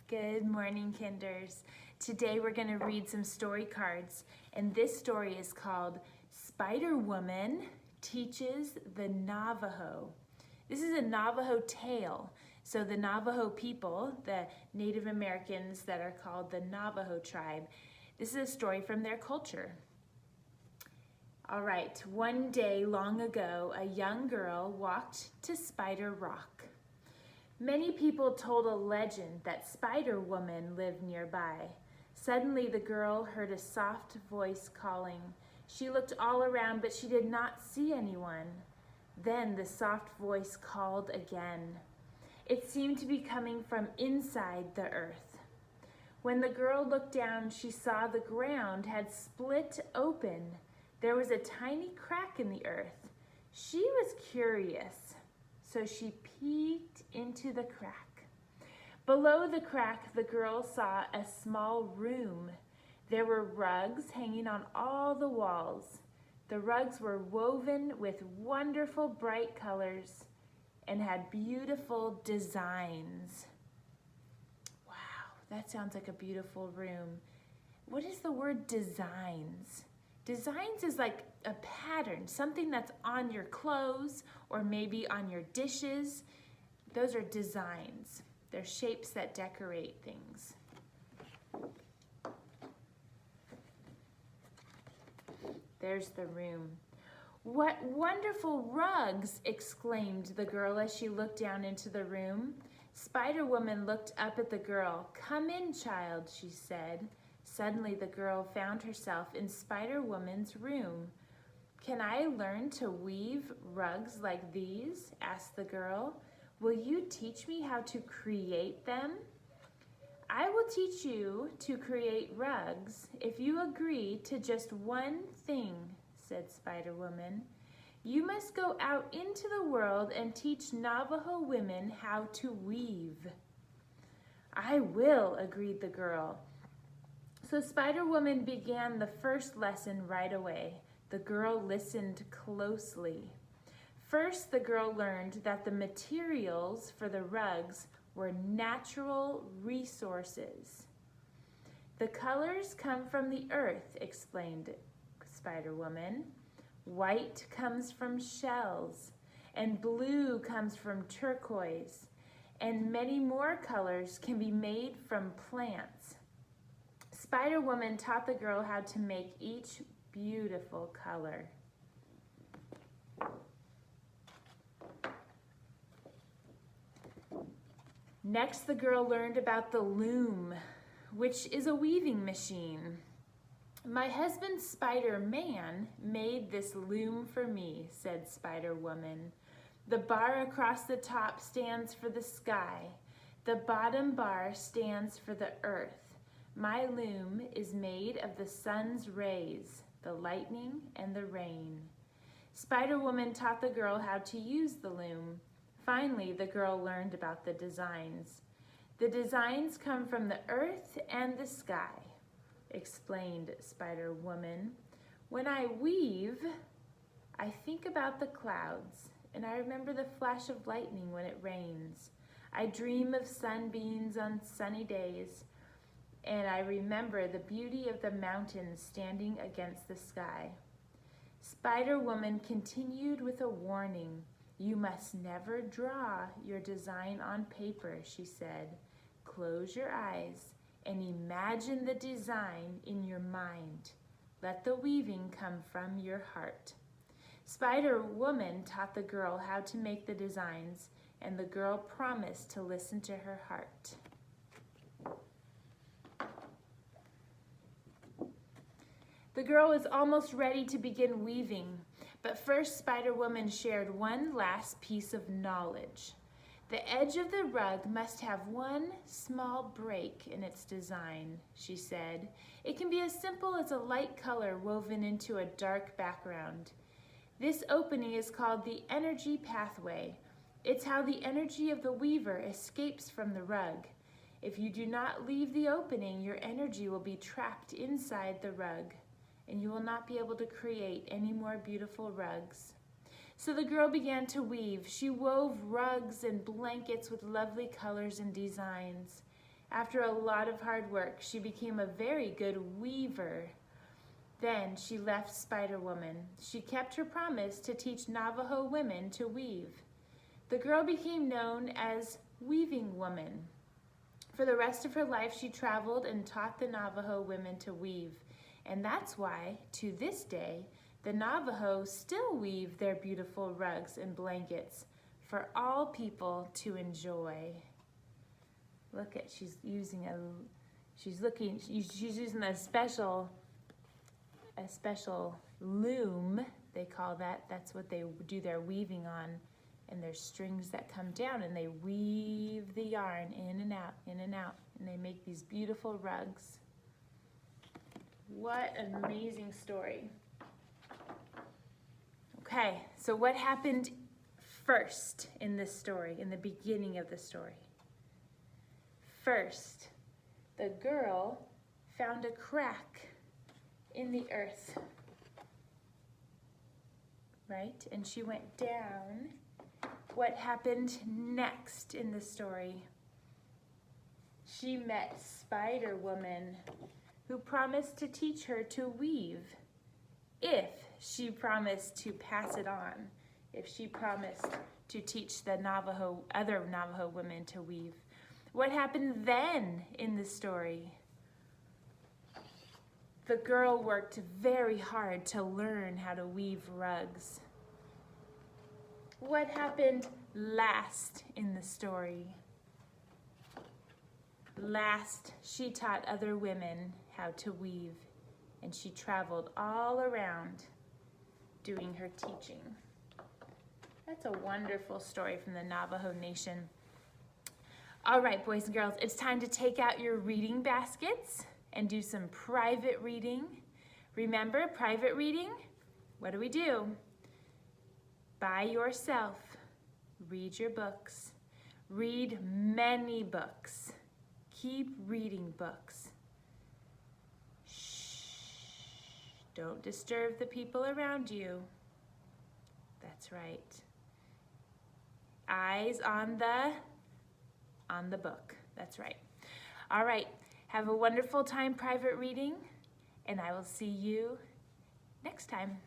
Good morning, Kinders. Today we're going to read some story cards, and this story is called Spider Woman Teaches the Navajo. This is a Navajo tale. So the Navajo people, the Native Americans that are called the Navajo tribe, this is a story from their culture. All right, one day long ago, a young girl walked to Spider Rock. Many people told a legend that Spider Woman lived nearby. Suddenly the girl heard a soft voice calling. She looked all around, but she did not see anyone. Then the soft voice called again. It seemed to be coming from inside the earth. When the girl looked down, she saw the ground had split open. There was a tiny crack in the earth. She was curious, so she peeked into the crack. Below the crack, the girl saw a small room. There were rugs hanging on all the walls. The rugs were woven with wonderful bright colors and had beautiful designs. Wow, that sounds like a beautiful room. What is the word designs? Designs is like a pattern, something that's on your clothes or maybe on your dishes. Those are designs. They're shapes that decorate things. There's the room. What wonderful rugs, exclaimed the girl as she looked down into the room. Spider Woman looked up at the girl. Come in, child, she said. Suddenly the girl found herself in Spider Woman's room. Can I learn to weave rugs like these? Asked the girl. Will you teach me how to create them? I will teach you to create rugs if you agree to just one thing, said Spider Woman. You must go out into the world and teach Navajo women how to weave. I will, agreed the girl. So Spider Woman began the first lesson right away. The girl listened closely. First, the girl learned that the materials for the rugs were natural resources. The colors come from the earth, explained Spider Woman. White comes from shells, and blue comes from turquoise, and many more colors can be made from plants. Spider Woman taught the girl how to make each beautiful color. Next, the girl learned about the loom, which is a weaving machine. My husband Spider-Man made this loom for me, said Spider Woman. The bar across the top stands for the sky. The bottom bar stands for the earth. My loom is made of the sun's rays, the lightning, and the rain. Spider Woman taught the girl how to use the loom. Finally, the girl learned about the designs. The designs come from the earth and the sky, explained Spider Woman. When I weave, I think about the clouds, and I remember the flash of lightning when it rains. I dream of sunbeams on sunny days, and I remember the beauty of the mountains standing against the sky. Spider Woman continued with a warning. You must never draw your design on paper, she said. Close your eyes and imagine the design in your mind. Let the weaving come from your heart. Spider Woman taught the girl how to make the designs, and the girl promised to listen to her heart. The girl was almost ready to begin weaving, but first Spider Woman shared one last piece of knowledge. The edge of the rug must have one small break in its design, she said. It can be as simple as a light color woven into a dark background. This opening is called the energy pathway. It's how the energy of the weaver escapes from the rug. If you do not leave the opening, your energy will be trapped inside the rug, and you will not be able to create any more beautiful rugs. So the girl began to weave. She wove rugs and blankets with lovely colors and designs. After a lot of hard work, she became a very good weaver. Then she left Spider Woman. She kept her promise to teach Navajo women to weave. The girl became known as Weaving Woman. For the rest of her life, she traveled and taught the Navajo women to weave. And that's why, to this day, the Navajo still weave their beautiful rugs and blankets for all people to enjoy. Look at, she's using a special loom, they call that. That's what they do their weaving on. And there's strings that come down and they weave the yarn in and out, and they make these beautiful rugs. What an amazing story. Okay, so what happened first in this story, in the beginning of the story? First, the girl found a crack in the earth, right? And she went down. What happened next in the story? She met Spider Woman, who promised to teach her to weave if she promised to pass it on, if she promised to teach the other Navajo women to weave. What happened then in the story? The girl worked very hard to learn how to weave rugs. What happened last in the story? Last, she taught other women how to weave, and she traveled all around doing her teaching. That's a wonderful story from the Navajo Nation. All right, boys and girls, it's time to take out your reading baskets and do some private reading. Remember, private reading, what do? By yourself, read your books. Read many books. Keep reading books. Shh, don't disturb the people around you. That's right. Eyes on the book. That's right. All right, have a wonderful time private reading, and I will see you next time.